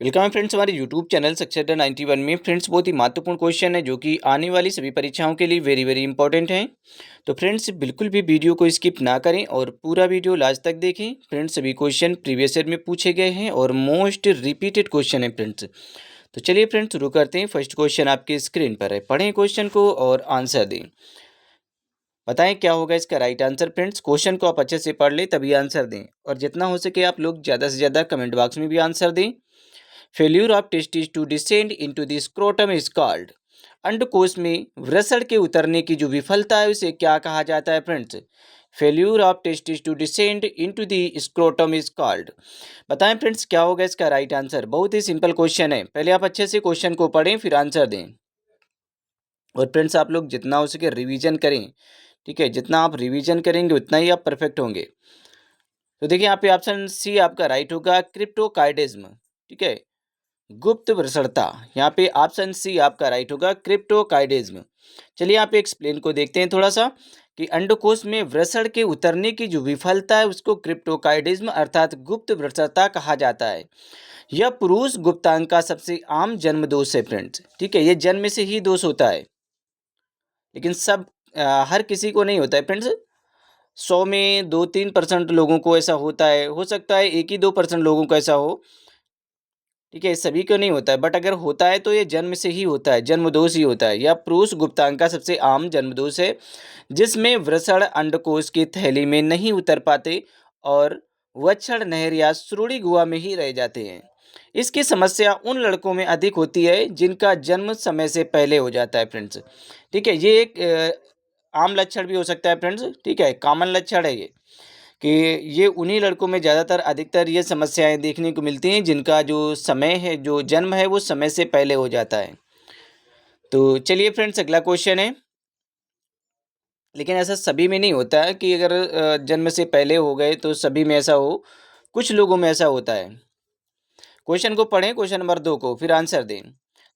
Welcome है friends हमारे YouTube channel success 91 में। फ्रेंड्स बहुत ही महत्वपूर्ण क्वेश्चन है जो कि आने वाली सभी परीक्षाओं के लिए वेरी वेरी इंपॉर्टेंट है। तो फ्रेंड्स बिल्कुल भी वीडियो को स्किप ना करें और पूरा वीडियो लास्ट तक देखें। फ्रेंड्स सभी क्वेश्चन प्रीवियस ईयर में पूछे गए हैं और मोस्ट रिपीटेड क्वेश्चन है फ्रेंड्स। तो चलिए फ्रेंड्स शुरू करते हैं। फर्स्ट क्वेश्चन आपके स्क्रीन पर है, पढ़ें क्वेश्चन को और आंसर दें। बताएं क्या होगा इसका राइट आंसर। फ्रेंड्स क्वेश्चन को आप अच्छे से पढ़ लें तभी आंसर दें, और जितना हो सके आप लोग ज़्यादा से ज़्यादा कमेंट बॉक्स में भी आंसर दें। Failure of testis to descend into the scrotum is called. अंडकोश में वृषण के उतरने की जो विफलता है उसे क्या कहा जाता है friends. Failure of testis to descend into the scrotum is called. बताएं फ्रेंड्स क्या होगा इसका राइट आंसर। बहुत ही सिंपल क्वेश्चन है, पहले आप अच्छे से क्वेश्चन को पढ़ें फिर आंसर दें। और फ्रेंड्स आप लोग जितना हो सके रिवीजन करें, ठीक है। जितना आप रिवीजन करेंगे उतना ही आप परफेक्ट होंगे। तो देखिए यहाँ पे ऑप्शन सी आपका राइट होगा, क्रिप्टोकाइडिज्म, ठीक है, गुप्त वृषणता। यहाँ पे ऑप्शन सी आपका राइट होगा, क्रिप्टोकाइडिज्म। चलिए यहाँ पे एक्सप्लेन को देखते हैं थोड़ा सा कि अंडकोश में वृषण के उतरने की जो विफलता है उसको क्रिप्टोकाइडिज्म अर्थात गुप्त वृषणता कहा जाता है। यह पुरुष गुप्तांग का सबसे आम जन्म दोष है फ्रेंड्स, ठीक है। ये जन्म से ही दोष होता है, लेकिन हर किसी को नहीं होता है फ्रेंड्स। 100 में 2-3% लोगों को ऐसा होता है, हो सकता है 1 ही 2% लोगों को ऐसा हो, ठीक है। सभी को नहीं होता है, बट अगर होता है तो ये जन्म से ही होता है, जन्म दोष ही होता है। यह पुरुष गुप्तांग का सबसे आम जन्म दोष है जिसमें वृषण अंडकोश की थैली में नहीं उतर पाते और वक्षण नहर या सुरुड़ी गुहा में ही रह जाते हैं। इसकी समस्या उन लड़कों में अधिक होती है जिनका जन्म समय से पहले हो जाता है फ्रेंड्स, ठीक है। ये एक आम लक्षण भी हो सकता है फ्रेंड्स, ठीक है, कॉमन लक्षण है ये कि ये उन्हीं लड़कों में ज़्यादातर अधिकतर ये समस्याएं देखने को मिलती हैं जिनका जो समय है, जो जन्म है वो समय से पहले हो जाता है। तो चलिए फ्रेंड्स अगला क्वेश्चन है, लेकिन ऐसा सभी में नहीं होता है कि अगर जन्म से पहले हो गए तो सभी में ऐसा हो, कुछ लोगों में ऐसा होता है। क्वेश्चन को पढ़ें, क्वेश्चन नंबर 2 को, फिर आंसर दें।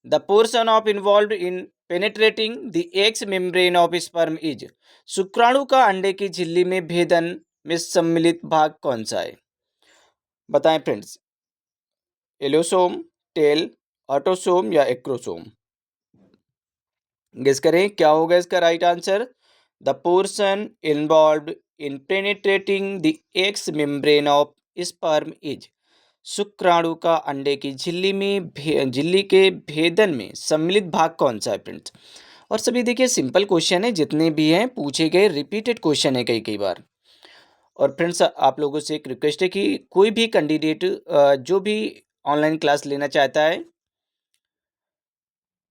The portion of involve in penetrating the x membrane of sperm is. शुक्राणु का अंडे की झिल्ली में भेदन में सम्मिलित भाग कौन सा है। बताएं फ्रेंड्स, एलोसोम, टेल, ऑटोसोम या एक्रोसोम। गेस करें क्या होगा इसका right answer. The portion involve in penetrating the x membrane of sperm is. शुक्राणु का अंडे की झिल्ली के भेदन में सम्मिलित भाग कौन सा है फ्रेंड्स। और सभी देखिए सिंपल क्वेश्चन है, जितने भी हैं पूछे गए रिपीटेड क्वेश्चन है कई कई बार। और फ्रेंड्स आप लोगों से एक रिक्वेस्ट है कि कोई भी कैंडिडेट जो भी ऑनलाइन क्लास लेना चाहता है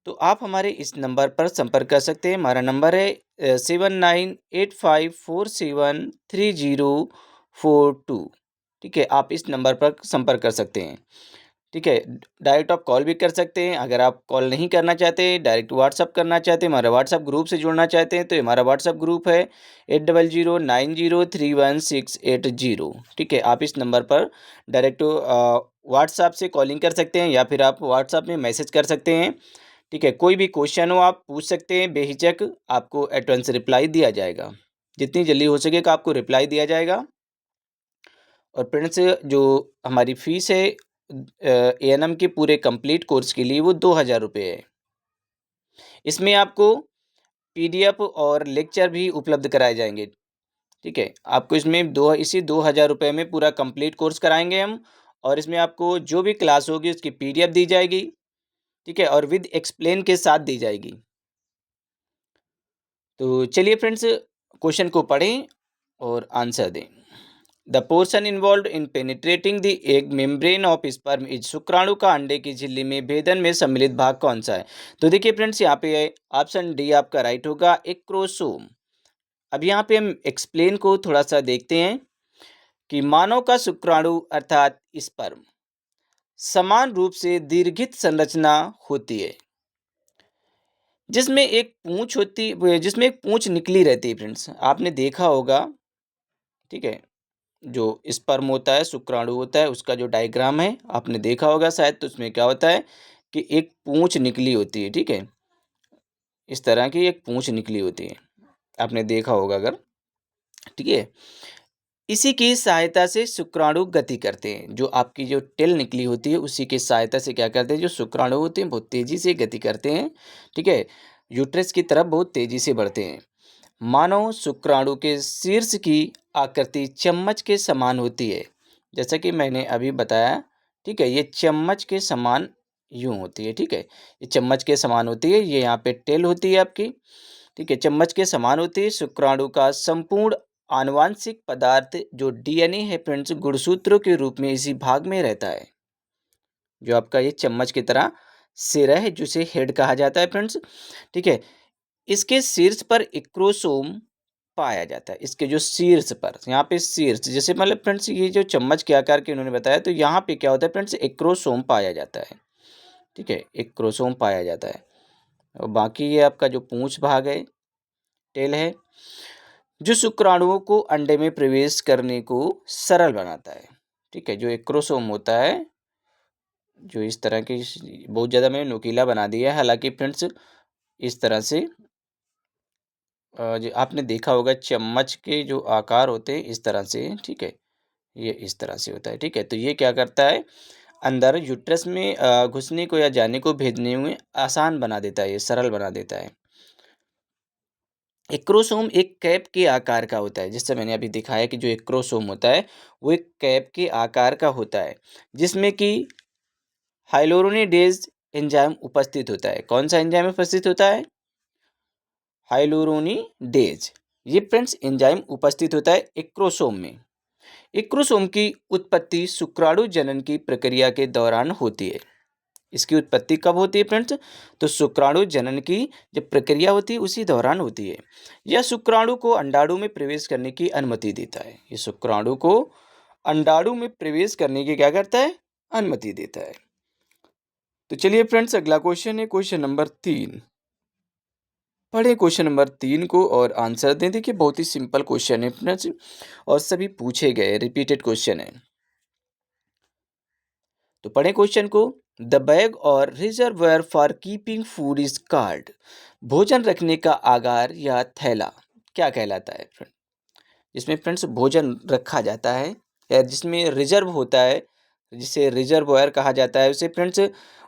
तो आप हमारे इस नंबर पर संपर्क कर सकते हैं। हमारा नंबर है 7985473042, ठीक है। आप इस नंबर पर संपर्क कर सकते हैं, ठीक है। डायरेक्ट आप कॉल भी कर सकते हैं। अगर आप कॉल नहीं करना चाहते, डायरेक्ट व्हाट्सअप करना चाहते हैं, हमारे व्हाट्सअप ग्रुप से जुड़ना चाहते हैं तो हमारा व्हाट्सअप ग्रुप है 8009031680, ठीक है। आप इस नंबर पर डायरेक्ट व्हाट्सअप से कॉलिंग कर सकते हैं या फिर आप व्हाट्सअप में मैसेज कर सकते हैं, ठीक है। कोई भी क्वेश्चन हो आप पूछ सकते हैं बेहिचक, आपको एटवेंस रिप्लाई दिया जाएगा। जितनी जल्दी हो सकेगा आपको रिप्लाई दिया जाएगा। और फ्रेंड्स जो हमारी फीस है एएनएम के पूरे कंप्लीट कोर्स के लिए वो 2000 रुपये है। इसमें आपको पीडीएफ और लेक्चर भी उपलब्ध कराए जाएंगे, ठीक है। आपको इसमें 2000 रुपये में पूरा कंप्लीट कोर्स कराएंगे हम, और इसमें आपको जो भी क्लास होगी उसकी पीडीएफ दी जाएगी, ठीक है, और विद एक्सप्लेन के साथ दी जाएगी। तो चलिए फ्रेंड्स क्वेश्चन को पढ़ें और आंसर दें। The portion involve in penetrating the egg membrane of sperm is. शुक्राणु का अंडे की झिल्ली में भेदन में सम्मिलित भाग कौन सा है। तो देखिए फ्रेंड्स यहाँ पे ऑप्शन डी आपका राइट होगा, एक्रोसोम। अब यहाँ पे हम एक्सप्लेन को थोड़ा सा देखते हैं कि मानव का शुक्राणु अर्थात स्पर्म समान रूप से दीर्घित संरचना होती है जिसमें एक पूंछ निकली रहती है फ्रेंड्स, आपने देखा होगा, ठीक है। जो स्पर्म होता है, शुक्राणु होता है, उसका जो डायग्राम है आपने देखा होगा शायद, तो उसमें क्या होता है कि एक पूंछ निकली होती है, ठीक है। इस तरह की एक पूंछ निकली होती है, आपने देखा होगा अगर, ठीक है। इसी की सहायता से शुक्राणु गति करते हैं। जो आपकी जो टेल निकली होती है उसी की सहायता से क्या करते हैं, जो शुक्राणु होते हैं बहुत तेजी से गति करते हैं, ठीक है, यूट्रस की तरफ बहुत तेजी से बढ़ते हैं। मानव शुक्राणु के शीर्ष की आकृति चम्मच के समान होती है। जैसा कि मैंने अभी बताया, ठीक है, ये चम्मच के समान यूं होती है, ठीक है, ये चम्मच के समान होती है, ये यहाँ पे टेल होती है आपकी, ठीक है, चम्मच के समान होती है। शुक्राणु का संपूर्ण आनुवांशिक पदार्थ जो डीएनए है फ्रेंड्स, गुणसूत्रों के रूप में इसी भाग में रहता है। जो आपका ये चम्मच की तरह सिरा है जिसे हेड कहा जाता है फ्रेंड्स, ठीक है। इसके शीर्ष पर एक क्रोमोसोम पाया जाता है। इसके जो शीर्ष पर, यहाँ पे शीर्ष, जैसे मतलब फ्रेंड्स ये जो चम्मच के आकार के उन्होंने बताया, तो यहाँ पे क्या होता है फ्रेंड्स, एक क्रोमोसोम पाया जाता है, ठीक है, एक क्रोमोसोम पाया जाता है। और बाकी ये आपका जो पूंछ भाग है, टेल है, जो शुक्राणुओं को अंडे में प्रवेश करने को सरल बनाता है, ठीक है। जो एक क्रोमोसोम होता है, जो इस तरह की, बहुत ज़्यादा मैंने नुकीला बना दिया है, हालांकि फ्रेंड्स इस तरह से जो आपने देखा होगा चम्मच के जो आकार होते हैं इस तरह से, ठीक है, ये इस तरह से होता है, ठीक है। तो ये क्या करता है, अंदर यूट्रस में घुसने को या जाने को भेजने में आसान बना देता है, ये सरल बना देता है। एक क्रोमोसोम एक कैप के आकार का होता है, जिससे मैंने अभी दिखाया कि जो एक क्रोमोसोम होता है वो एक कैप के आकार का होता है, जिसमें कि हाइलोरोनिडेज एंजाइम उपस्थित होता है। कौन सा एंजाइम उपस्थित होता है, हाइलोरोनिडेज। ये फ्रेंड्स एंजाइम उपस्थित होता है एक क्रोमोसोम में। एक क्रोमोसोम की उत्पत्ति शुक्राणु जनन की प्रक्रिया के दौरान होती है। इसकी उत्पत्ति कब होती है फ्रेंड्स, तो शुक्राणु जनन की जब प्रक्रिया होती है उसी दौरान होती है। यह शुक्राणु को अंडाणु में प्रवेश करने की अनुमति देता है। ये शुक्राणु को अंडाणु में प्रवेश करने की क्या करता है, अनुमति देता है। तो चलिए फ्रेंड्स अगला क्वेश्चन है क्वेश्चन नंबर 3। पढ़े क्वेश्चन नंबर 3 को और आंसर दें। देखिए बहुत ही सिंपल क्वेश्चन है फ्रेंड्स और सभी पूछे गए रिपीटेड क्वेश्चन है। तो पढ़े क्वेश्चन को। द बैग और reservoir for keeping food is called. भोजन रखने का आगार या थैला क्या कहलाता है फ्रेंड, जिसमें फ्रेंड्स भोजन रखा जाता है या जिसमें रिजर्व होता है, जिसे रिजर्वयर कहा जाता है, उसे फ्रेंड्स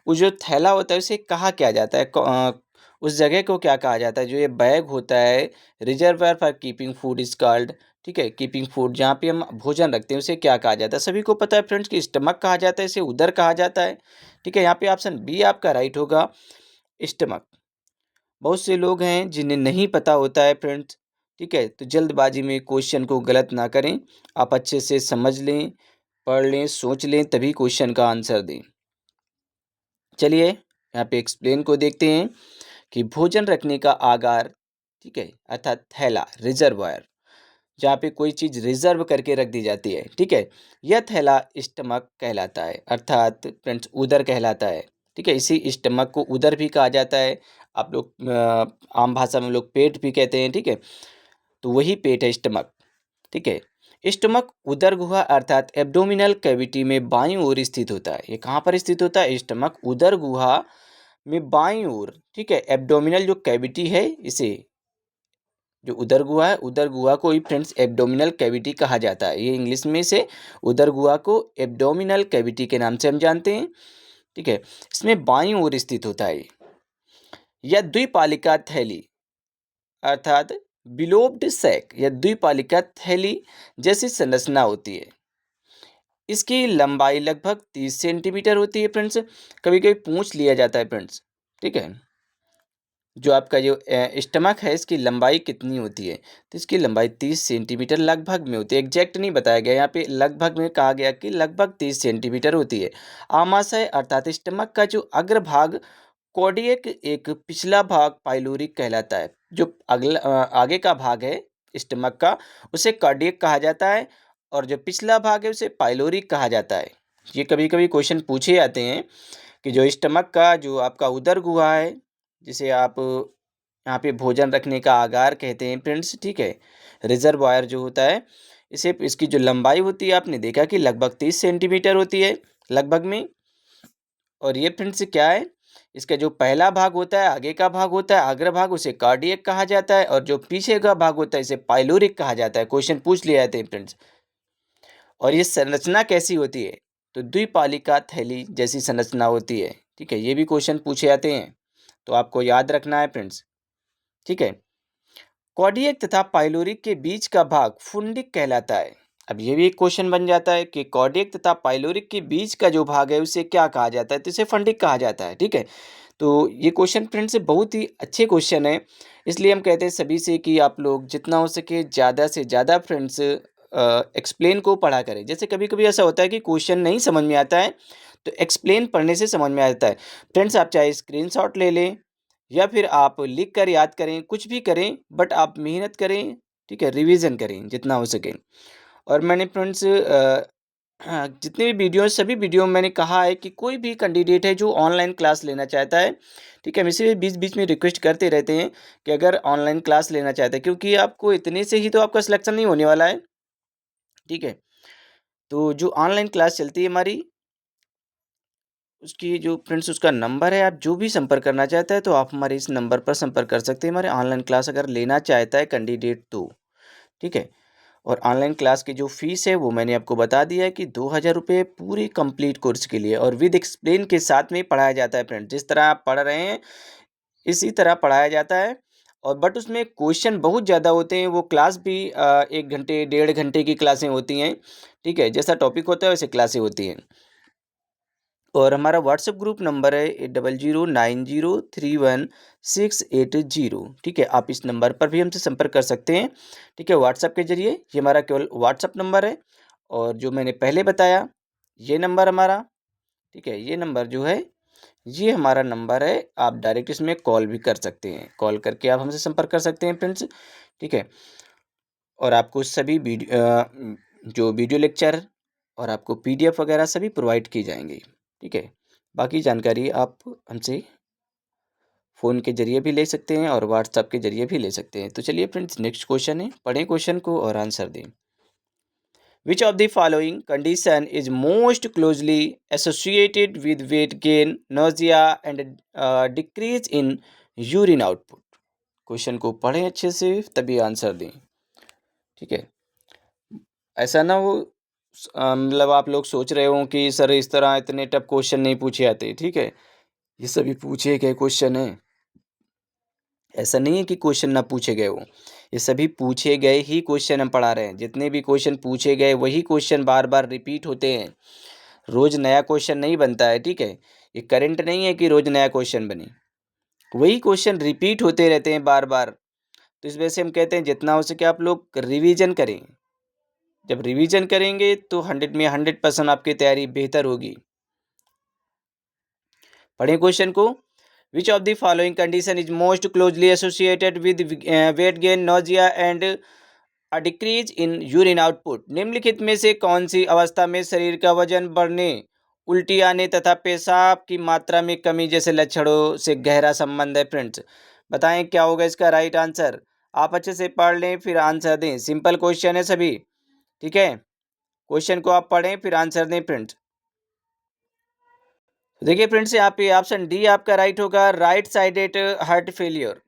वो जो थैला होता है उसे कहा क्या जाता है, उस जगह को क्या कहा जाता है। जो ये बैग होता है, reservoir for keeping food is called, ठीक है, कीपिंग फूड, जहाँ पे हम भोजन रखते हैं उसे क्या कहा जाता है। सभी को पता है फ्रेंड्स कि स्टमक कहा जाता है, इसे उदर कहा जाता है, ठीक है। यहाँ पे ऑप्शन बी आपका राइट होगा, स्टमक। बहुत से लोग हैं जिन्हें नहीं पता होता है फ्रेंड्स, ठीक है, तो जल्दबाजी में क्वेश्चन को गलत ना करें। आप अच्छे से समझ लें, पढ़ लें, सोच लें, तभी क्वेश्चन का आंसर दें। चलिए यहाँ पे एक्सप्लेन को देखते हैं कि भोजन रखने का आगार, ठीक है, अर्थात थैला, रिजर्वायर, जहाँ पे कोई चीज़ रिजर्व करके रख दी जाती है, ठीक है, यह थैला स्टमक कहलाता है, अर्थात फ्रेंड्स उदर कहलाता है, ठीक है। इसी स्टमक को उदर भी कहा जाता है। आप लोग आम भाषा में लोग पेट भी कहते हैं, ठीक है, तो वही पेट है स्टमक, ठीक है। स्टमक उदर गुहा अर्थात एब्डोमिनल कैविटी में बाईं ओर स्थित होता है। ये कहाँ पर स्थित होता है, स्टमक उदर गुहा में बाईं ओर, ठीक है। एब्डोमिनल जो कैविटी है, इसे जो उदर गुहा है, उदर गुहा को ही फ्रेंड्स एब्डोमिनल कैविटी कहा जाता है। ये इंग्लिश में से उदर गुहा को एब्डोमिनल कैविटी के नाम से हम जानते हैं, ठीक है। इसमें बाईं ओर स्थित होता है। यह द्विपालिका थैली अर्थात बिलोब्ड सैक या द्विपालिका थैली जैसी संरचना होती है। इसकी लंबाई लगभग 30 सेंटीमीटर होती है फ्रेंड्स। कभी कभी पूछ लिया जाता है फ्रेंड्स, ठीक है, जो आपका जो स्टमक है इसकी लंबाई कितनी होती है, तो इसकी लंबाई 30 सेंटीमीटर लगभग में होती है। एग्जैक्ट नहीं बताया गया, यहाँ पे लगभग में कहा गया कि लगभग 30 सेंटीमीटर होती है। आमाशय अर्थात स्टमक का जो अग्रभाग कॉर्डियक एक पिछला भाग पाइलोरिक कहलाता है। जो आगे का भाग है स्टमक का उसे कार्डियक कहा जाता है और जो पिछला भाग है उसे पाइलोरिक कहा जाता है। ये कभी कभी क्वेश्चन पूछे जाते हैं कि जो स्टमक का जो आपका उदर गुहा है, जिसे आप यहाँ पे भोजन रखने का आगार कहते हैं फ्रेंड्स, ठीक है, रिजर्वायर जो होता है, इसे इसकी जो लंबाई होती है आपने देखा कि लगभग 30 सेंटीमीटर होती है लगभग में। और ये फ्रेंड्स क्या है, इसका जो पहला भाग होता है, आगे का भाग होता है, अग्र भाग, उसे कार्डियक कहा जाता है और जो पीछे का भाग होता है इसे पाइलोरिक कहा जाता है। क्वेश्चन पूछ लिए जाते हैं फ्रेंड्स, और ये संरचना कैसी होती है? तो द्विपालिका थैली जैसी संरचना होती है। ठीक है, ये भी क्वेश्चन पूछे जाते हैं, तो आपको याद रखना है फ्रेंड्स। ठीक है, कॉर्डियक तथा पाइलोरिक के बीच का भाग फुंडिक कहलाता है। अब ये भी एक क्वेश्चन बन जाता है कि कॉर्डियक तथा पाइलोरिक के बीच का जो भाग है उसे क्या कहा जाता है? तो इसे फंडिक कहा जाता है। ठीक है, तो ये क्वेश्चन फ्रेंड्स बहुत ही अच्छे क्वेश्चन है, इसलिए हम कहते हैं सभी से कि आप लोग जितना हो सके ज़्यादा से ज़्यादा फ्रेंड्स एक्सप्लेन को पढ़ा करें। जैसे कभी कभी ऐसा होता है कि क्वेश्चन नहीं समझ में आता है, तो एक्सप्लेन पढ़ने से समझ में आता है। फ्रेंड्स आप चाहे स्क्रीनशॉट ले लें या फिर आप लिख कर याद करें, कुछ भी करें, बट आप मेहनत करें। ठीक है, रिवीजन करें जितना हो सके। और मैंने फ्रेंड्स हाँ, जितने भी वीडियो सभी वीडियो में मैंने कहा है कि कोई भी कैंडिडेट है जो ऑनलाइन क्लास लेना चाहता है, ठीक है, हम इसे बीच बीच में रिक्वेस्ट करते रहते हैं कि अगर ऑनलाइन क्लास लेना चाहते हैं, क्योंकि आपको इतने से ही तो आपका सिलेक्शन नहीं होने वाला है। ठीक है, तो जो ऑनलाइन क्लास चलती है हमारी, उसकी जो फ्रेंड्स उसका नंबर है, आप जो भी संपर्क करना चाहता है तो आप हमारे इस नंबर पर संपर्क कर सकते हैं। हमारे ऑनलाइन क्लास अगर लेना चाहता है कैंडिडेट तो। ठीक है, और ऑनलाइन क्लास की जो फीस है वो मैंने आपको बता दिया है कि 2,000 रुपये पूरी कंप्लीट कोर्स के लिए, और विद एक्सप्लेन के साथ में पढ़ाया जाता है फ्रेंड। जिस तरह आप पढ़ रहे हैं इसी तरह पढ़ाया जाता है, और बट उसमें क्वेश्चन बहुत ज़्यादा होते हैं। वो क्लास भी 1 घंटे 1.5 घंटे की क्लासें होती हैं। ठीक है, जैसा टॉपिक होता है वैसे क्लासें होती हैं। और हमारा व्हाट्सएप ग्रुप नंबर है 8009031680। ठीक है, आप इस नंबर पर भी हमसे संपर्क कर सकते हैं। ठीक है, व्हाट्सएप के जरिए। ये हमारा केवल व्हाट्सएप नंबर है, और जो मैंने पहले बताया ये नंबर हमारा, ठीक है, ये नंबर जो है ये हमारा नंबर है। आप डायरेक्ट इसमें कॉल भी कर सकते हैं, कॉल करके आप हमसे संपर्क कर सकते हैं फ्रेंड्स। ठीक है, और आपको सभी जो वीडियो लेक्चर और आपको पीडीएफ वगैरह सभी प्रोवाइड की जाएंगी। ठीक है, बाकी जानकारी आप हमसे फ़ोन के ज़रिए भी ले सकते हैं और व्हाट्सएप के ज़रिए भी ले सकते हैं। तो चलिए फ्रेंड्स, नेक्स्ट क्वेश्चन है, पढ़ें क्वेश्चन को और आंसर दें। Which of the following condition is most closely associated with weight gain, nausea and decrease in urine output? Question को पढ़ें अच्छे से तभी आंसर दें। ठीक है, ऐसा ना हो मतलब आप लोग सोच रहे हो कि सर इस तरह इतने टफ क्वेश्चन नहीं पूछे जाते। ठीक है, ये सभी पूछे गए क्वेश्चन हैं। ऐसा नहीं है कि क्वेश्चन ना पूछे गए हो, ये सभी पूछे गए ही क्वेश्चन हम पढ़ा रहे हैं। जितने भी क्वेश्चन पूछे गए वही क्वेश्चन बार बार रिपीट होते हैं, रोज नया क्वेश्चन नहीं बनता है। ठीक है, ये करंट नहीं है कि रोज नया क्वेश्चन बने, वही क्वेश्चन रिपीट होते रहते हैं बार बार। तो इस वजह से हम कहते हैं जितना हो सके आप लोग रिवीजन करें। जब रिवीजन करेंगे तो 100 में 100% आपकी तैयारी बेहतर होगी। पढ़ें क्वेश्चन को। Which of the following condition is most closely associated with weight gain, nausea and a decrease in urine output? निम्नलिखित में से कौन सी अवस्था में शरीर का वजन बढ़ने, उल्टी आने तथा पेशाब की मात्रा में कमी जैसे लक्षणों से गहरा संबंध है? फ्रेंड्स बताएं क्या होगा इसका राइट आंसर। आप अच्छे से पढ़ लें फिर आंसर दें, सिंपल क्वेश्चन है सभी। ठीक है, क्वेश्चन को आप पढ़ें फिर आंसर दें फ्रेंड्स। देखिए फ्रेंड्स, यहाँ पे ऑप्शन डी आपका राइट होगा, राइट साइडेड हार्ट फेलियर,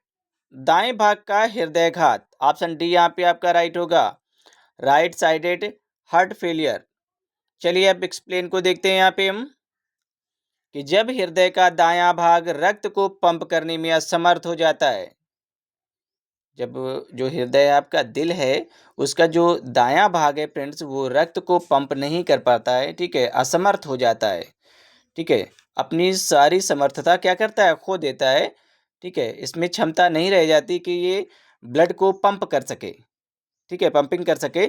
दाएं भाग का हृदयघात। ऑप्शन डी यहाँ पे आपका राइट होगा, राइट साइडेड हार्ट फेलियर। चलिए अब एक्सप्लेन को देखते हैं यहाँ पे हम, कि जब हृदय का दायां भाग रक्त को पंप करने में असमर्थ हो जाता है, जब जो हृदय आपका दिल है उसका जो दायां भाग है फ्रेंड्स वो रक्त को पंप नहीं कर पाता है। ठीक है, असमर्थ हो जाता है। ठीक है, अपनी सारी समर्थता क्या करता है, खो देता है। ठीक है, इसमें क्षमता नहीं रह जाती कि ये ब्लड को पंप कर सके। ठीक है, पंपिंग कर सके,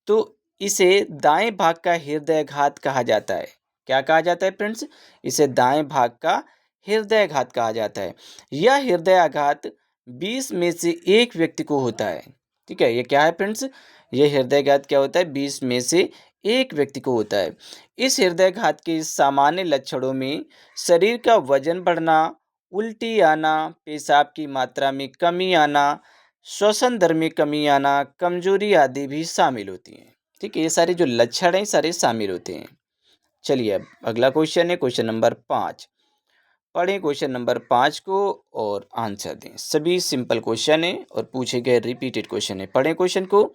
तो इसे दाएं भाग का हृदयघात कहा जाता है। क्या कहा जाता है फ्रेंड्स, इसे दाएं भाग का हृदयघात कहा जाता है। यह हृदयाघात 20 में से एक व्यक्ति को होता है। ठीक है, ये क्या है फ्रेंड्स, ये हृदयघात क्या होता है, 20 में से एक व्यक्ति को होता है। इस हृदयघात के सामान्य लक्षणों में शरीर का वजन बढ़ना, उल्टी आना, पेशाब की मात्रा में कमी आना, श्वसन दर में कमी आना, कमजोरी आदि भी शामिल होती हैं। ठीक है, ये सारे जो लक्षण हैं सारे शामिल होते हैं। चलिए अब अगला क्वेश्चन है क्वेश्चन नंबर 5। पढ़ें क्वेश्चन नंबर 5 को और आंसर दें। सभी सिंपल क्वेश्चन है और पूछे गए रिपीटेड क्वेश्चन है। पढ़ें क्वेश्चन को।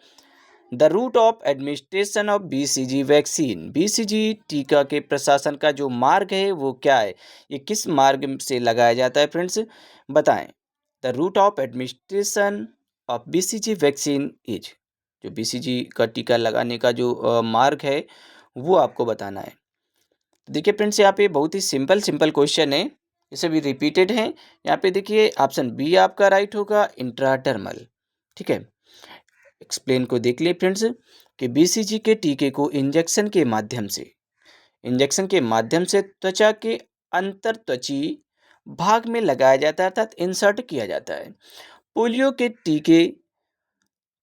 The route of administration of BCG vaccine, BCG टीका के प्रशासन का जो मार्ग है वो क्या है, ये किस मार्ग से लगाया जाता है फ्रेंड्स, बताएं। The route of administration of BCG vaccine is, जो बीसीजी का टीका लगाने का जो मार्ग है वो आपको बताना है। देखिए फ्रेंड्स, यहाँ पे बहुत ही सिंपल सिंपल क्वेश्चन है, ये सभी रिपीटेड हैं। यहाँ पे देखिए ऑप्शन बी आपका राइट होगा, इंट्राडर्मल। ठीक है, एक्सप्लेन को देख लिए फ्रेंड्स कि बीसीजी के टीके को इंजेक्शन के माध्यम से त्वचा के अंतर त्वची भाग में लगाया जाता है, अर्थात इंसर्ट किया जाता है। पोलियो के टीके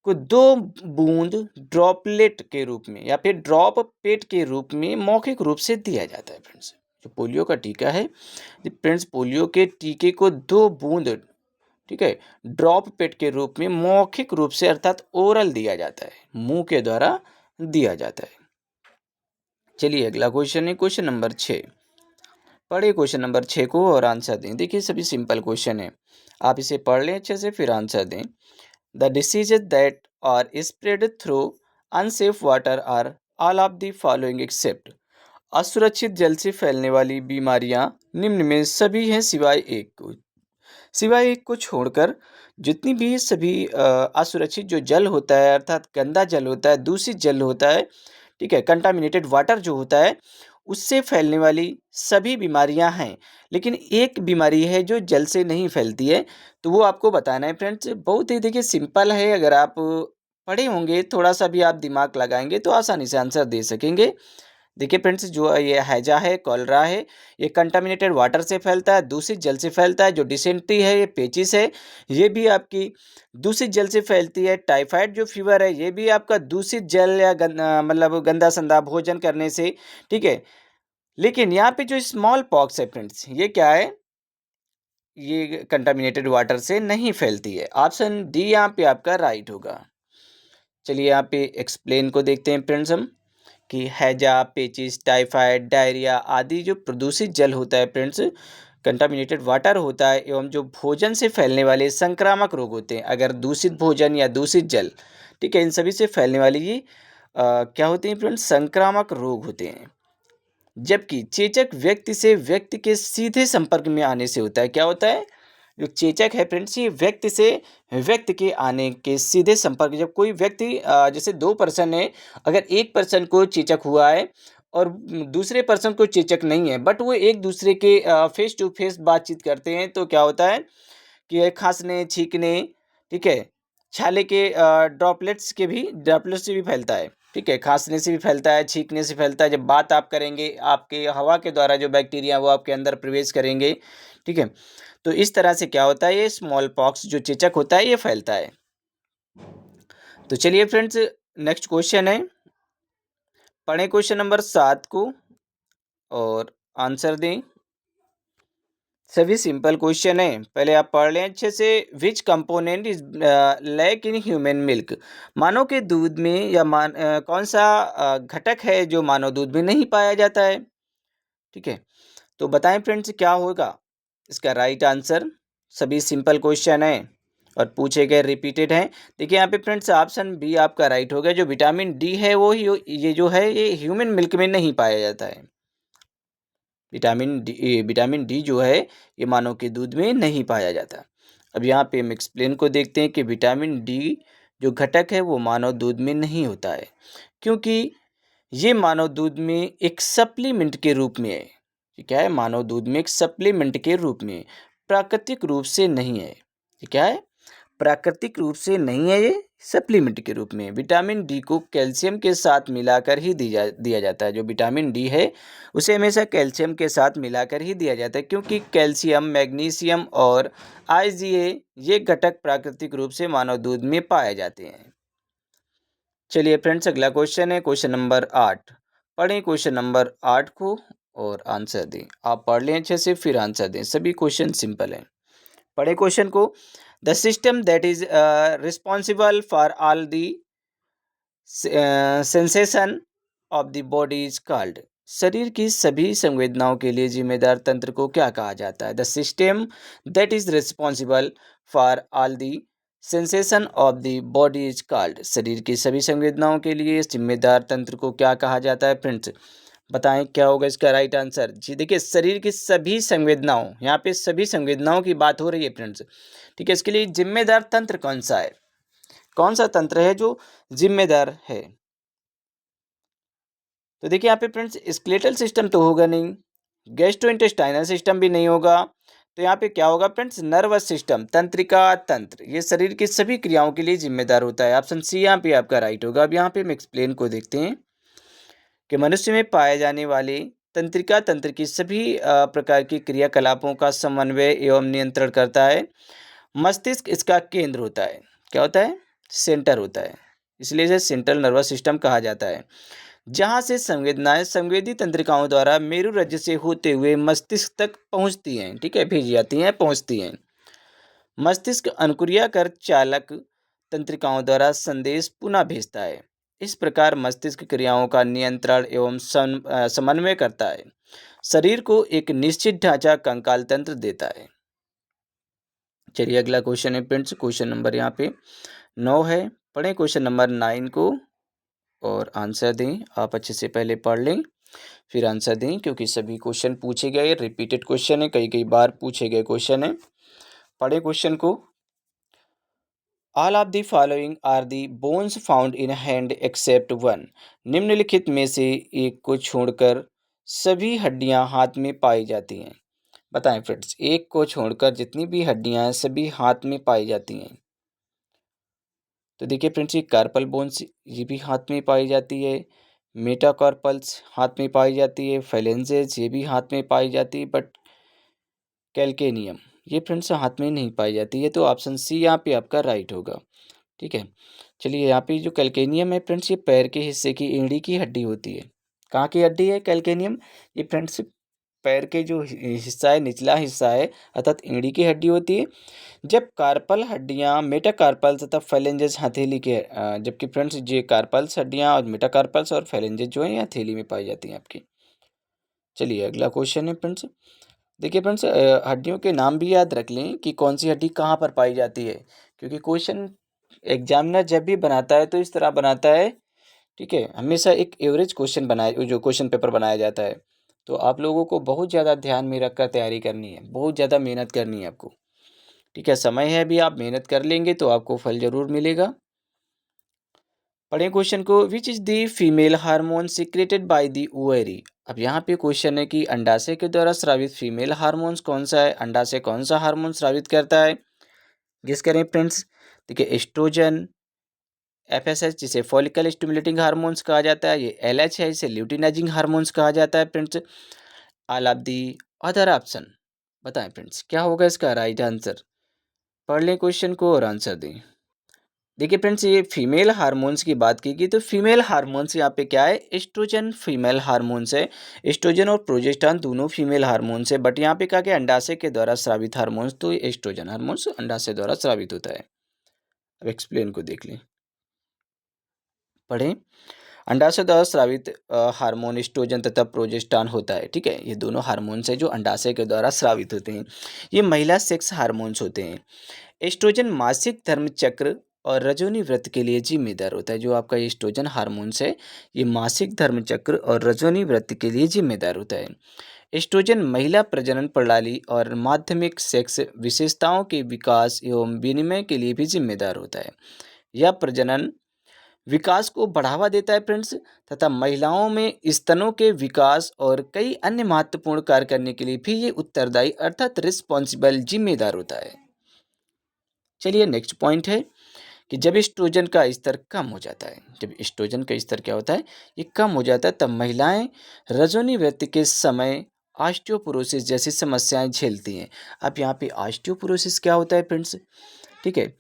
को 2 बूंद ड्रॉपलेट के रूप में या फिर ड्रॉप पेट के रूप में मौखिक रूप से दिया जाता है फ्रेंड्स। जो पोलियो का टीका है फ्रेंड्स, पोलियो के टीके को 2 बूंद, ठीक है, ड्रॉप पेट के रूप में मौखिक रूप से अर्थात ओरल दिया जाता है, मुंह के द्वारा दिया जाता है। चलिए अगला क्वेश्चन है क्वेश्चन नंबर 6। पढ़िए क्वेश्चन नंबर 6 को और आंसर दें। देखिए सभी सिंपल क्वेश्चन है, आप इसे पढ़ लें अच्छे से फिर आंसर दें। The diseases that are spread through unsafe water are all of the following except, असुरक्षित जल से फैलने वाली बीमारियां निम्न में सभी हैं सिवाय एक को छोड़कर जितनी भी सभी असुरक्षित जो जल होता है, अर्थात गंदा जल होता है, दूषित जल होता है, ठीक है, कंटामिनेटेड वाटर जो होता है, उससे फैलने वाली सभी बीमारियां हैं, लेकिन एक बीमारी है जो जल से नहीं फैलती है, तो वो आपको बताना है फ्रेंड्स। बहुत ही देखिए सिंपल है, अगर आप पढ़े होंगे, थोड़ा सा भी आप दिमाग लगाएंगे तो आसानी से आंसर दे सकेंगे। देखिए फ्रेंड्स, जो ये हैजा है, कॉलरा है, ये कंटामिनेटेड वाटर से फैलता है, दूषित जल से फैलता है। जो डिसेंट्री है, ये पेचिस है, ये भी आपकी दूषित जल से फैलती है। टाइफाइड जो फीवर है, ये भी आपका दूषित जल या मतलब गंदा संदा भोजन करने से, ठीक है। लेकिन यहाँ पे जो स्मॉल पॉक्स है फ्रेंड्स, ये क्या है, ये कंटामिनेटेड वाटर से नहीं फैलती है। ऑप्शन डी यहाँ पे आपका राइट होगा। चलिए यहाँ पे एक्सप्लेन को देखते हैं फ्रेंड्स हम, कि हैजा, पेचिस, टाइफाइड, डायरिया आदि जो प्रदूषित जल होता है फ्रेंड्स, कंटामिनेटेड वाटर होता है, एवं जो भोजन से फैलने वाले संक्रामक रोग होते हैं, अगर दूषित भोजन या दूषित जल, ठीक है, इन सभी से फैलने वाली ये क्या होते हैं फ्रेंड्स, संक्रामक रोग होते हैं। जबकि चेचक व्यक्ति से व्यक्ति के सीधे संपर्क में आने से होता है। क्या होता है, जो चेचक है फ्रेंड्स, ये व्यक्ति से व्यक्ति के आने के सीधे संपर्क, जब कोई व्यक्ति जैसे 2 पर्सन है, अगर एक पर्सन को चेचक हुआ है और दूसरे पर्सन को चेचक नहीं है, बट वो एक दूसरे के फेस टू फेस बातचीत करते हैं, तो क्या होता है कि ये खांसने, छींकने, ठीक है, छाले के ड्रॉपलेट्स से भी फैलता है, ठीक है, खांसने से भी फैलता है, छींकने से फैलता है। जब बात आप करेंगे, आपके हवा के द्वारा जो बैक्टीरिया वो आपके अंदर प्रवेश करेंगे, ठीक है, तो इस तरह से क्या होता है, ये स्मॉल पॉक्स जो चेचक होता है ये फैलता है। तो चलिए फ्रेंड्स, नेक्स्ट क्वेश्चन है, पढ़ें क्वेश्चन नंबर 7 को और आंसर दें। सभी सिंपल क्वेश्चन है, पहले आप पढ़ लें अच्छे से। Which component is lack in human milk, मानव के दूध में या कौन सा घटक है जो मानव दूध में नहीं पाया जाता है, ठीक है, तो बताएं फ्रेंड्स क्या होगा इसका राइट आंसर। सभी सिंपल क्वेश्चन है और पूछे गए रिपीटेड हैं। देखिए यहाँ पे फ्रेंड्स ऑप्शन बी आपका राइट हो गया, जो विटामिन डी है वो ही ये जो है ये ह्यूमन मिल्क में नहीं पाया जाता है। विटामिन डी जो है ये मानव के दूध में नहीं पाया जाता। अब यहाँ पे हम एक्सप्लेन को देखते हैं कि विटामिन डी जो घटक है वो मानव दूध में नहीं होता है, क्योंकि ये मानव दूध में एक सप्लीमेंट के रूप में है। ये क्या है, मानव दूध में एक सप्लीमेंट के रूप में, प्राकृतिक रूप से नहीं है। ये क्या है, प्राकृतिक रूप से नहीं है, ये सप्लीमेंट के रूप में। विटामिन डी को कैल्शियम के साथ मिलाकर ही दिया जाता है। जो विटामिन डी है उसे हमेशा कैल्शियम के साथ मिलाकर ही दिया जाता है, क्योंकि कैल्शियम, मैग्नीशियम और आईजीए ये घटक प्राकृतिक रूप से मानव दूध में पाए जाते हैं। चलिए फ्रेंड्स, अगला क्वेश्चन है क्वेश्चन नंबर 8। पढ़ें क्वेश्चन नंबर 8 को और आंसर दें। आप पढ़ लें अच्छे से फिर आंसर दें, सभी क्वेश्चन सिंपल हैं। पढ़े क्वेश्चन को। The system that is responsible for all the sensation of the body is called, शरीर की सभी संवेदनाओं के लिए जिम्मेदार तंत्र को क्या कहा जाता है। The system that is responsible for all the sensation of the body is called. शरीर की सभी संवेदनाओं के लिए जिम्मेदार तंत्र को क्या कहा जाता है फ्रेंड्स? बताएं क्या होगा इसका राइट आंसर। जी देखिए, शरीर की सभी संवेदनाओं, यहाँ पे सभी संवेदनाओं की बात हो रही है फ्रेंड्स। ठीक है, इसके लिए जिम्मेदार तंत्र कौन सा है? कौन सा तंत्र है जो जिम्मेदार है? तो देखिए यहाँ पे फ्रेंड्स, स्केलेटल सिस्टम तो होगा नहीं, गैस्ट्रोइंटेस्टाइनल सिस्टम भी नहीं होगा, तो यहाँ पे क्या होगा फ्रेंड्स? नर्वस सिस्टम, तंत्रिका तंत्र। ये शरीर की सभी क्रियाओं के लिए जिम्मेदार होता है। ऑप्शन सी यहाँ पे आपका राइट होगा। अब यहाँ पे हम एक्सप्लेन को देखते हैं कि मनुष्य में पाए जाने वाले तंत्रिका तंत्र की सभी प्रकार की क्रियाकलापों का समन्वय एवं नियंत्रण करता है। मस्तिष्क इसका केंद्र होता है। क्या होता है? सेंटर होता है, इसलिए इसे सेंट्रल नर्वस सिस्टम कहा जाता है। जहाँ से संवेदनाएं संवेदी तंत्रिकाओं द्वारा मेरुरज्जु से होते हुए मस्तिष्क तक पहुँचती हैं। ठीक है, भेजी जाती हैं, पहुँचती हैं। मस्तिष्क अनुक्रिया कर चालक तंत्रिकाओं द्वारा संदेश पुनः भेजता है। इस प्रकार मस्तिष्क क्रियाओं का नियंत्रण एवं समन्वय करता है। शरीर को एक निश्चित ढांचा कंकाल तंत्र देता है। चलिए अगला क्वेश्चन है फ्रेंड्स, क्वेश्चन नंबर यहाँ पे 9 है। पढ़ें क्वेश्चन नंबर 9 को और आंसर दें। आप अच्छे से पहले पढ़ लें फिर आंसर दें, क्योंकि सभी क्वेश्चन पूछे गए, रिपीटेड क्वेश्चन है, कई कई बार पूछे गए क्वेश्चन है। पढ़े क्वेश्चन को। All of the following are the bones found in hand except one. निम्नलिखित में से एक को छोड़कर सभी हड्डियां हाथ में पाई जाती हैं। बताएं फ्रेंड्स, एक को छोड़कर जितनी भी हड्डियां हैं सभी हाथ में पाई जाती हैं। तो देखिए फ्रेंड्स, ये कार्पल बोन्स ये भी हाथ में पाई जाती है, मेटाकार्पल्स हाथ में पाई जाती है, फेलेंजेस ये भी हाथ में पाई जाती है, बट कैल्केनियम ये फ्रेंड्स हाथ में नहीं पाई जाती है। तो ऑप्शन सी यहाँ पे आपका राइट होगा। ठीक है, चलिए यहाँ पे जो कैल्केनियम है फ्रेंड्स, ये पैर के हिस्से की एड़ी की हड्डी होती है। कहाँ की हड्डी है कैल्केनियम? ये फ्रेंड्स पैर के जो हिस्सा है, निचला हिस्सा है, अर्थात एड़ी की हड्डी होती है। जब कार्पल हड्डियाँ मेटाकार्पल तथा फेलेंजेस हथेली के जबकि फ्रेंड्स ये कार्पल्स हड्डियाँ और मेटाकार्पल्स और फेलेंजेस जो है ये हथेली में पाई जाती हैं आपकी। चलिए अगला क्वेश्चन है फ्रेंड्स। देखिए फ्रेंड्स, हड्डियों के नाम भी याद रख लें कि कौन सी हड्डी कहाँ पर पाई जाती है, क्योंकि क्वेश्चन एग्जामिनर जब भी बनाता है तो इस तरह बनाता है। ठीक है, हमेशा एक एवरेज क्वेश्चन बनाए, जो क्वेश्चन पेपर बनाया जाता है, तो आप लोगों को बहुत ज़्यादा ध्यान में रखकर तैयारी करनी है, बहुत ज़्यादा मेहनत करनी है आपको। ठीक है, समय है अभी, आप मेहनत कर लेंगे तो आपको फल जरूर मिलेगा। पढ़ें क्वेश्चन को। Which is the female hormone secreted by the ovary. अब यहाँ पे क्वेश्चन है कि अंडाशय के द्वारा स्रावित फीमेल हार्मोन्स कौन सा है, अंडाशय कौन सा हार्मोन स्रावित करता है? गेस करें फ्रेंड्स। देखिए, एस्ट्रोजन, एफएसएच जिसे फॉलिकल स्टिमुलेटिंग हार्मोन्स कहा जाता है, ये एलएच है, इसे ल्यूटिनाइजिंग हार्मोन्स कहा जाता है friends. All of the other option. बताएं फ्रेंड्स क्या होगा इसका राइट आंसर। पढ़ लें क्वेश्चन को और आंसर दें। देखिए फ्रेंड्स, ये फीमेल हार्मोन्स की बात की गई, तो फीमेल हार्मोन्स यहाँ पे क्या है? एस्ट्रोजन फीमेल हार्मोन्स है। एस्ट्रोजन और प्रोजेस्टेरॉन दोनों फीमेल हार्मोन्स है, बट यहाँ पे क्या क्या अंडाशय के द्वारा स्रावित हार्मोन्स, तो एस्ट्रोजन हार्मोन्स अंडाशय द्वारा स्रावित होता है। अब एक्सप्लेन को देख लें, पढ़ें। अंडाशय द्वारा स्रावित हार्मोन एस्ट्रोजन तथा प्रोजेस्टेरॉन होता है। ठीक है, ये दोनों हार्मोन्स है जो अंडाशय के द्वारा स्रावित होते हैं। ये महिला सेक्स हार्मोन्स होते हैं। एस्ट्रोजन मासिक धर्म चक्र और रजोनी व्रत के लिए जिम्मेदार होता है। जो आपका एस्ट्रोजन हार्मोन्स है, ये मासिक धर्म चक्र और रजोनी व्रत के लिए जिम्मेदार होता है। एस्ट्रोजन महिला प्रजनन प्रणाली और माध्यमिक सेक्स विशेषताओं के विकास एवं विनिमय के लिए भी जिम्मेदार होता है। यह प्रजनन विकास को बढ़ावा देता है फ्रेंड्स, तथा महिलाओं में स्तनों के विकास और कई अन्य महत्वपूर्ण कार्य करने के लिए भी ये उत्तरदायी अर्थात रिस्पॉन्सिबल जिम्मेदार होता है। चलिए नेक्स्ट पॉइंट है कि जब एस्ट्रोजन का स्तर कम हो जाता है, जब एस्ट्रोजन का स्तर क्या होता है, ये कम हो जाता है, तब महिलाएं रजोनी वृत्ति के समय ऑस्टियोपोरोसिस जैसी समस्याएं झेलती हैं। अब यहाँ पे ऑस्टियोपोरोसिस क्या होता है फ्रेंड्स? ठीक है,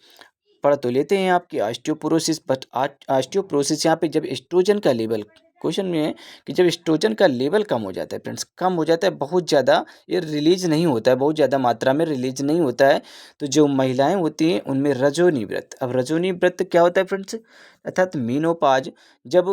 पढ़ तो लेते हैं आपकी ऑस्टियोपोरोसिस, बट ऑस्टियोपोरोसिस यहाँ पे जब एस्ट्रोजन का लेवल, क्वेश्चन में है कि जब एस्ट्रोजन का लेवल कम हो जाता है फ्रेंड्स, कम हो जाता है बहुत ज़्यादा, ये रिलीज नहीं होता है, बहुत ज़्यादा मात्रा में रिलीज नहीं होता है, तो जो महिलाएं होती हैं उनमें रजोनी व्रत। अब रजोनी व्रत क्या होता है फ्रेंड्स? अर्थात मीनोपाज, जब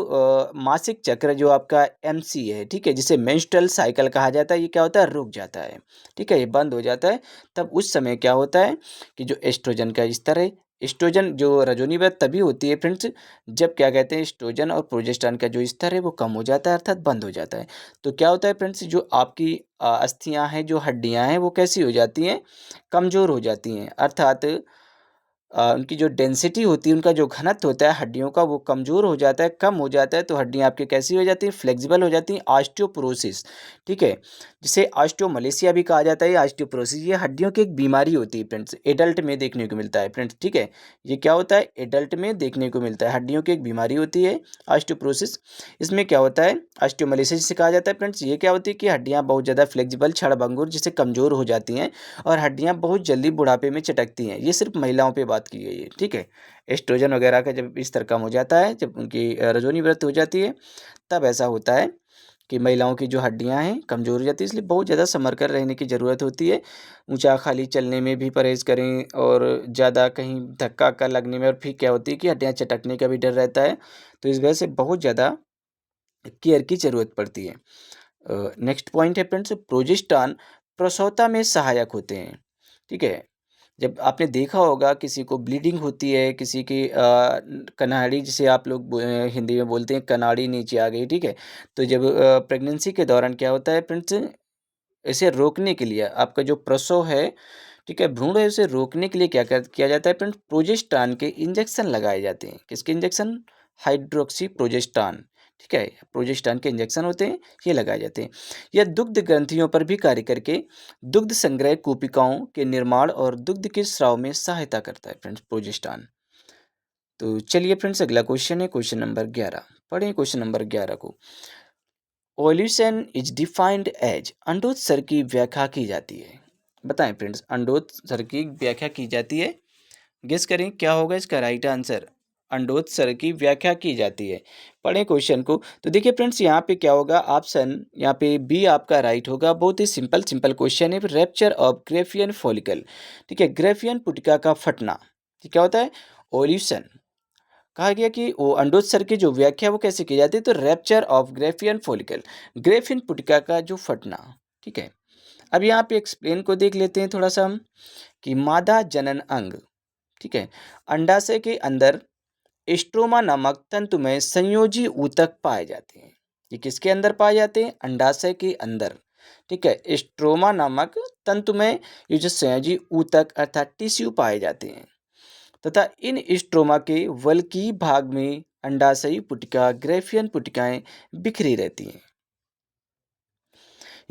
मासिक चक्र जो आपका एमसी है, ठीक है, जिसे मेंस्ट्रुअल साइकिल कहा जाता है, ये क्या होता है? रुक जाता है। ठीक है, ये बंद हो जाता है। तब उस समय क्या होता है कि जो एस्ट्रोजन का स्तर है, एस्ट्रोजन जो रजोनिक वृत्त तभी होती है फ्रेंड्स, जब क्या कहते हैं एस्ट्रोजन और प्रोजेस्टेरोन का जो स्तर है वो कम हो जाता है, अर्थात बंद हो जाता है। तो क्या होता है फ्रेंड्स, जो आपकी अस्थियां हैं, जो हड्डियां हैं, वो कैसी हो जाती हैं, कमजोर हो जाती हैं, अर्थात उनकी जो डेंसिटी होती है, उनका जो घनत्व होता है हड्डियों का, वो कमज़ोर हो जाता है, कम हो जाता है। तो हड्डियाँ आपकी कैसी हो जाती हैं, फ्लेक्सिबल हो जाती हैं, ऑस्टियोपोरोसिस, ठीक है, जिसे ऑस्टियोमलेशिया भी कहा जाता है। ऑस्टियोपोरोसिस ये हड्डियों की एक बीमारी होती है फ्रेंड्स, एडल्ट में देखने को मिलता है फ्रेंड्स, ठीक है। ये क्या होता है, एडल्ट में देखने को मिलता है, हड्डियों की एक बीमारी होती है ऑस्टियोपोरोसिस। इसमें क्या होता है, ऑस्टियोमलेशिया जिसे कहा जाता है फ्रेंड्स, ये क्या होती है कि हड्डियाँ बहुत ज़्यादा फ्लेक्सिबल, क्षणभंगुर, जिससे कमज़ोर हो जाती हैं और हड्डियाँ बहुत जल्दी बुढ़ापे में चटकती हैं। ये सिर्फ महिलाओं पे बात की गई है, ठीक है। एस्ट्रोजन वगैरह का जब स्तर कम हो जाता है, जब उनकी रजोनी वृद्धि हो जाती है, तब ऐसा होता है कि महिलाओं की जो हड्डियां हैं कमज़ोर हो जाती है। इसलिए बहुत ज़्यादा संभल कर रहने की ज़रूरत होती है। ऊंचा खाली चलने में भी परहेज़ करें, और ज़्यादा कहीं धक्का का लगने में, और फिर क्या होती है कि हड्डियाँ चटकने का भी डर रहता है। तो इस वजह से बहुत ज़्यादा केयर की ज़रूरत पड़ती है। नेक्स्ट पॉइंट है फ्रेंड्स, प्रोजेस्टेरोन प्रसवता में सहायक होते हैं, ठीक है। जब आपने देखा होगा किसी को ब्लीडिंग होती है, किसी की कनाड़ी, जिसे आप लोग हिंदी में बोलते हैं कनाड़ी नीचे आ गई, ठीक है। तो जब प्रेगनेंसी के दौरान क्या होता है फ्रेंड्स, इसे रोकने के लिए आपका जो प्रसव है, ठीक है, भ्रूण है, उसे रोकने के लिए क्या किया जाता है फ्रेंड्स, प्रोजेस्टेरोन के इंजेक्शन लगाए जाते हैं। किसके इंजेक्शन, हाइड्रोक्सी प्रोजेस्टेरोन, ठीक है, प्रोजेस्टेरोन के इंजेक्शन होते हैं, ये लगाए जाते हैं। यह दुग्ध ग्रंथियों पर भी कार्य करके दुग्ध संग्रह कूपिकाओं के निर्माण और दुग्ध के स्राव में सहायता करता है फ्रेंड्स, प्रोजेस्टेरोन। तो चलिए फ्रेंड्स, अगला क्वेश्चन है क्वेश्चन नंबर 11। पढ़ें क्वेश्चन नंबर 11 को। ओल्यूशन इज डिफाइंड एज, अंडोत्सर्ग की व्याख्या की जाती है। बताएं फ्रेंड्स, अंडोत्सर्ग की व्याख्या की जाती है, गेस करें क्या होगा इसका राइट आंसर। अंडोत्सर्ग की व्याख्या की जाती है। पढ़ें क्वेश्चन को। तो देखिए फ्रेंड्स, यहाँ पे क्या होगा, ऑप्शन यहाँ पे बी आपका राइट होगा। बहुत ही सिंपल सिंपल क्वेश्चन है। रैप्चर ऑफ ग्रेफियन फॉलिकल, ठीक है, ग्रेफियन पुटिका का फटना, ठीक क्या होता है, ओल्यूशन। कहा गया कि वो अंडोत्सर्ग की जो व्याख्या वो कैसे की जाती है, तो rupture of Graafian follicle, Graafian पुटिका का जो फटना, ठीक है। अब यहाँ पे एक्सप्लेन को देख लेते हैं थोड़ा सा हम, कि मादा जनन अंग, ठीक है, अंडाशय के अंदर स्ट्रोमा नामक तंतुमय संयोजी ऊतक पाए जाते हैं। ये किसके अंदर पाए जाते हैं, अंडाशय के अंदर, ठीक है, स्ट्रोमा नामक तंतुमय ये जो संयोजी ऊतक अर्थात टिश्यू पाए जाते हैं, तथा इन स्ट्रोमा के वल्की भाग में अंडाशयी पुटिका, ग्रेफियन पुटिकाएं बिखरी रहती हैं।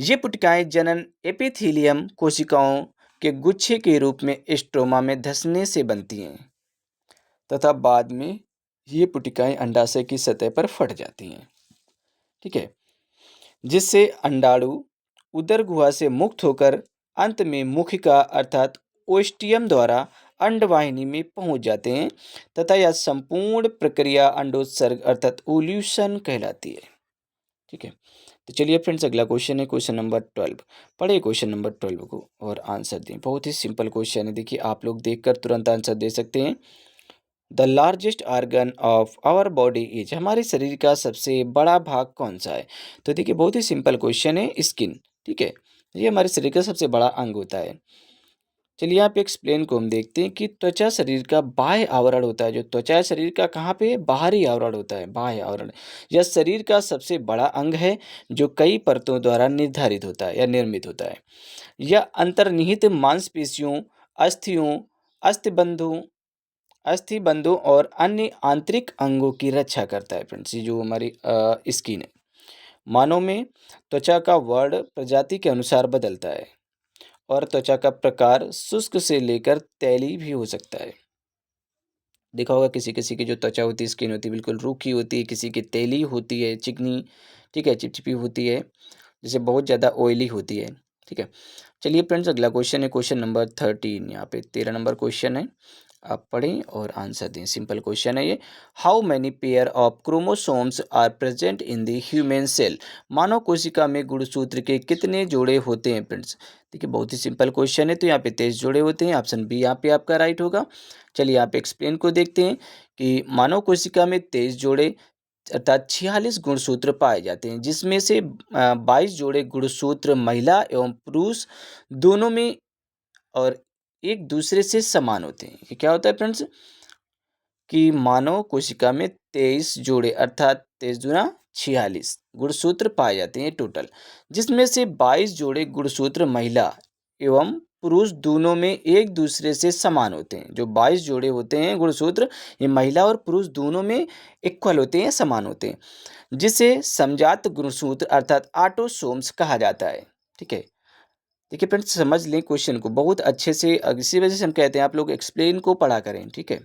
ये पुटिकाएं जनन एपिथेलियम कोशिकाओं के गुच्छे के रूप में स्ट्रोमा में धंसने से बनती हैं, तथा बाद में ये पुटिकाएं अंडाशय की सतह पर फट जाती हैं, ठीक है, जिससे अंडाणु उदर गुहा से मुक्त होकर अंत में मुखिका अर्थात ओस्टियम द्वारा अंडवाहिनी में पहुंच जाते हैं, तथा यह संपूर्ण प्रक्रिया अंडोत्सर्ग अर्थात ओल्यूशन कहलाती है, ठीक है। तो चलिए फ्रेंड्स, अगला क्वेश्चन है क्वेश्चन नंबर 12। पढ़िए क्वेश्चन नंबर 12 को और आंसर दें। बहुत ही सिंपल क्वेश्चन है, देखिए आप लोग देखकर तुरंत आंसर दे सकते हैं। The largest organ of our body is, हमारे शरीर का सबसे बड़ा भाग कौन सा है। तो देखिए बहुत ही सिंपल क्वेश्चन है, स्किन, ठीक है, ये हमारे शरीर का सबसे बड़ा अंग होता है। चलिए यहाँ पे एक्सप्लेन को हम देखते हैं कि त्वचा शरीर का बाह्य आवरण होता है। जो त्वचा है शरीर का कहाँ पे है, बाहरी आवरण होता है, बाह्य आवरण। यह शरीर का सबसे बड़ा अंग है, जो कई परतों द्वारा निर्धारित होता है या निर्मित होता है। यह अंतर्निहित मांसपेशियों, अस्थियों, अस्थिबंधों अस्थिबंधों और अन्य आंतरिक अंगों की रक्षा करता है फ्रेंड्स। ये जो हमारी स्किन है, मानव में त्वचा का वर्ण प्रजाति के अनुसार बदलता है, और त्वचा का प्रकार शुष्क से लेकर तैलीय भी हो सकता है। देखा होगा किसी किसी की जो त्वचा होती है, स्किन होती है, बिल्कुल रूखी होती है, किसी की तैलीय होती है, चिकनी, ठीक है, चिपचिपी होती है, जैसे बहुत ज़्यादा ऑयली होती है, ठीक है। चलिए फ्रेंड्स, अगला क्वेश्चन है क्वेश्चन नंबर 13। यहाँ पे 13 नंबर क्वेश्चन है, आप पढ़ें और आंसर दें। सिंपल क्वेश्चन है ये। How many pair of chromosomes are present in the human cell, मानव कोशिका में गुणसूत्र के कितने जोड़े होते हैं फ्रेंड्स। देखिए बहुत ही सिंपल क्वेश्चन है। तो यहाँ पे 23 जोड़े होते हैं, ऑप्शन बी यहाँ पे आपका राइट होगा। चलिए यहाँ पे एक्सप्लेन को देखते हैं कि मानव कोशिका में 23 जोड़े अर्थात 46 गुणसूत्र पाए जाते हैं, जिसमें से 22 जोड़े गुणसूत्र महिला एवं पुरुष दोनों में, और एक दूसरे से समान होते हैं। ये क्या होता है फ्रेंड्स कि मानव कोशिका में 23 जोड़े अर्थात 23 दूना 46 गुणसूत्र पाए जाते हैं टोटल, जिसमें से 22 जोड़े गुणसूत्र महिला एवं पुरुष दोनों में एक दूसरे से समान होते हैं। जो 22 जोड़े होते हैं गुणसूत्र, ये महिला और पुरुष दोनों में इक्वल होते हैं, समान होते हैं, जिसे समजात गुणसूत्र अर्थात ऑटोसोम्स कहा जाता है। ठीक है, देखिए फ्रेंड्स समझ लें क्वेश्चन को बहुत अच्छे से, इसी वजह से हम कहते हैं आप लोग एक्सप्लेन को पढ़ा करें। ठीक है,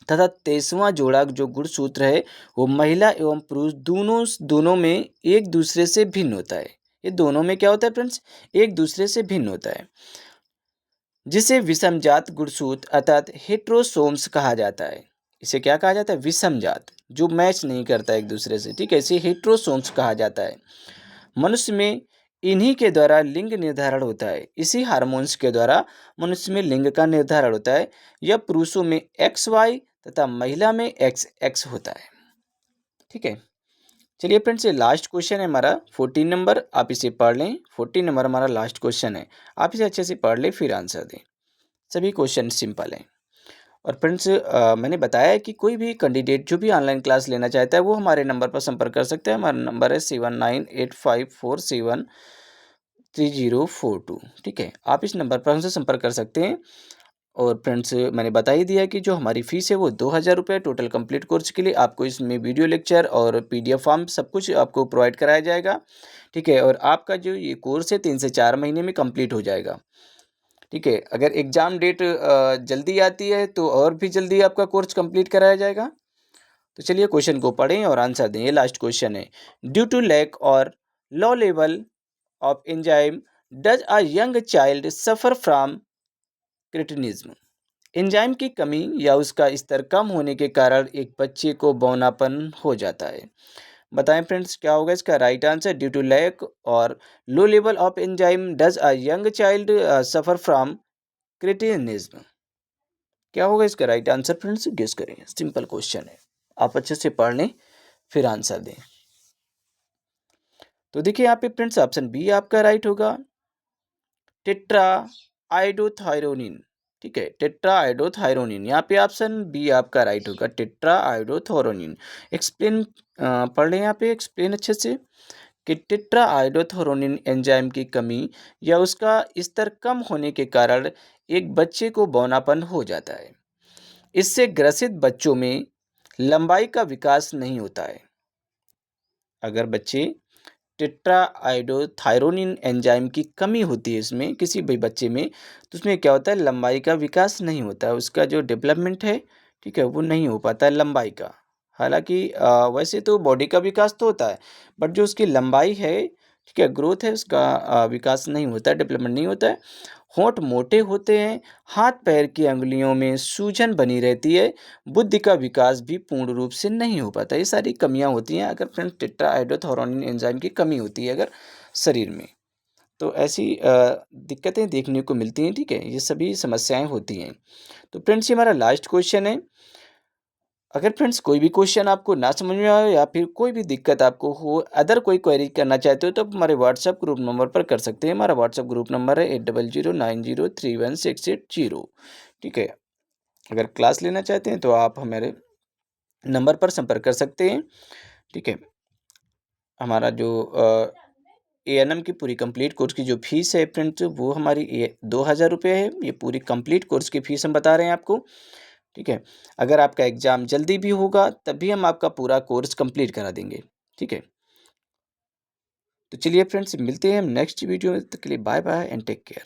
तथा 23वां जोड़ा जो गुणसूत्र है वो महिला एवं पुरुष दोनों में एक दूसरे से भिन्न होता है। ये दोनों में क्या होता है फ्रेंड्स, एक दूसरे से भिन्न होता है, जिसे विषमजात गुणसूत्र अर्थात हेट्रोसोम्स कहा जाता है। इसे क्या कहा जाता है, विषमजात, जो मैच नहीं करता एक दूसरे से। ठीक है, इसे हेट्रोसोम्स कहा जाता है। मनुष्य में इन्हीं के द्वारा लिंग निर्धारण होता है। इसी हार्मोन्स के द्वारा मनुष्य में लिंग का निर्धारण होता है। यह पुरुषों में XY तथा महिला में XX होता है। ठीक है, चलिए फ्रेंड्स ये लास्ट क्वेश्चन है हमारा 14 नंबर, आप इसे पढ़ लें। 14 नंबर हमारा लास्ट क्वेश्चन है, आप इसे अच्छे से पढ़ लें फिर आंसर दें। सभी क्वेश्चन सिंपल हैं। और फ्रेंड्स मैंने बताया है कि कोई भी कैंडिडेट जो भी ऑनलाइन क्लास लेना चाहता है वो हमारे नंबर पर संपर्क कर सकते हैं। हमारा नंबर है 7985473042। ठीक है, आप इस नंबर पर हमसे संपर्क कर सकते हैं। और फ्रेंड्स मैंने बता ही दिया कि जो हमारी फ़ीस है वो 2000 रुपये टोटल कंप्लीट कोर्स के लिए। आपको इसमें वीडियो लेक्चर और PDF फॉर्म सब कुछ आपको प्रोवाइड कराया जाएगा। ठीक है, और आपका जो ये कोर्स है 3 से 4 महीने में कंप्लीट हो जाएगा। ठीक है, अगर एग्ज़ाम डेट जल्दी आती है तो और भी जल्दी आपका कोर्स कंप्लीट कराया जाएगा। तो चलिए क्वेश्चन को पढ़ें और आंसर दें। ये लास्ट क्वेश्चन है, ड्यू टू लैक और low level of enzyme does a young child suffer from cretinism. Enzyme की कमी या उसका स्तर कम होने के कारण एक बच्चे को बौनापन हो जाता है। बताएं फ्रेंड्स क्या होगा इसका right answer. Due to lack और low level of enzyme does a young child suffer from cretinism. क्या होगा इसका राइट आंसर फ्रेंड्स, गेस करें। सिंपल क्वेश्चन है, आप अच्छे से पढ़ लें फिर आंसर दें। तो देखिए यहाँ पे फ्रेंड्स ऑप्शन बी आपका राइट होगा, टेट्रा आइडोथायरोनिन। ठीक है, टेट्रा आइडोथायरोनिन, यहाँ पे ऑप्शन बी आपका राइट होगा, टेट्रा आइडोथायरोनिन। एक्सप्लेन पढ़ लें यहाँ पे, एक्सप्लेन अच्छे से कि टेट्रा आइडोथायरोनिन एंजाइम की कमी या उसका स्तर कम होने के कारण एक बच्चे को बौनापन हो जाता है। इससे ग्रसित बच्चों में लंबाई का विकास नहीं होता है। अगर बच्चे टेट्रा आइडोथायरोनिन एंजाइम की कमी होती है इसमें किसी भी बच्चे में, तो उसमें क्या होता है, लंबाई का विकास नहीं होता है, उसका जो डेवलपमेंट है, ठीक है, वो नहीं हो पाता है लंबाई का। हालांकि वैसे तो बॉडी का विकास तो होता है, बट जो उसकी लंबाई है, ठीक है, ग्रोथ है, उसका विकास नहीं होता है, डेवलपमेंट नहीं होता है। होंठ मोटे होते हैं, हाथ पैर की अंगुलियों में सूजन बनी रहती है, बुद्धि का विकास भी पूर्ण रूप से नहीं हो पाता। ये सारी कमियां होती हैं अगर फ्रेंड्स टेट्रा आइडोथायरोनिन एंजाइम की कमी होती है अगर शरीर में, तो ऐसी दिक्कतें देखने को मिलती हैं। ठीक है, ये सभी समस्याएं होती हैं। तो फ्रेंड्स ये हमारा लास्ट क्वेश्चन है। अगर फ्रेंड्स कोई भी क्वेश्चन आपको ना समझ में आए या फिर कोई भी दिक्कत आपको हो, अदर कोई क्वेरी करना चाहते हो, तो आप हमारे व्हाट्सएप ग्रुप नंबर पर कर सकते हैं। हमारा व्हाट्सएप ग्रुप नंबर है 8009031680। ठीक है, अगर क्लास लेना चाहते हैं तो आप हमारे नंबर पर संपर्क कर सकते हैं। ठीक है, हमारा जो ANM की पूरी कंप्लीट कोर्स की जो फीस है फ्रेंड्स वो हमारी ये 2000 रुपये है। ये पूरी कंप्लीट कोर्स की फीस हम बता रहे हैं आपको। ठीक है, अगर आपका एग्ज़ाम जल्दी भी होगा तब भी हम आपका पूरा कोर्स कंप्लीट करा देंगे। ठीक है, तो चलिए फ्रेंड्स मिलते हैं हम नेक्स्ट वीडियो में, तब तक के लिए bye bye and take care.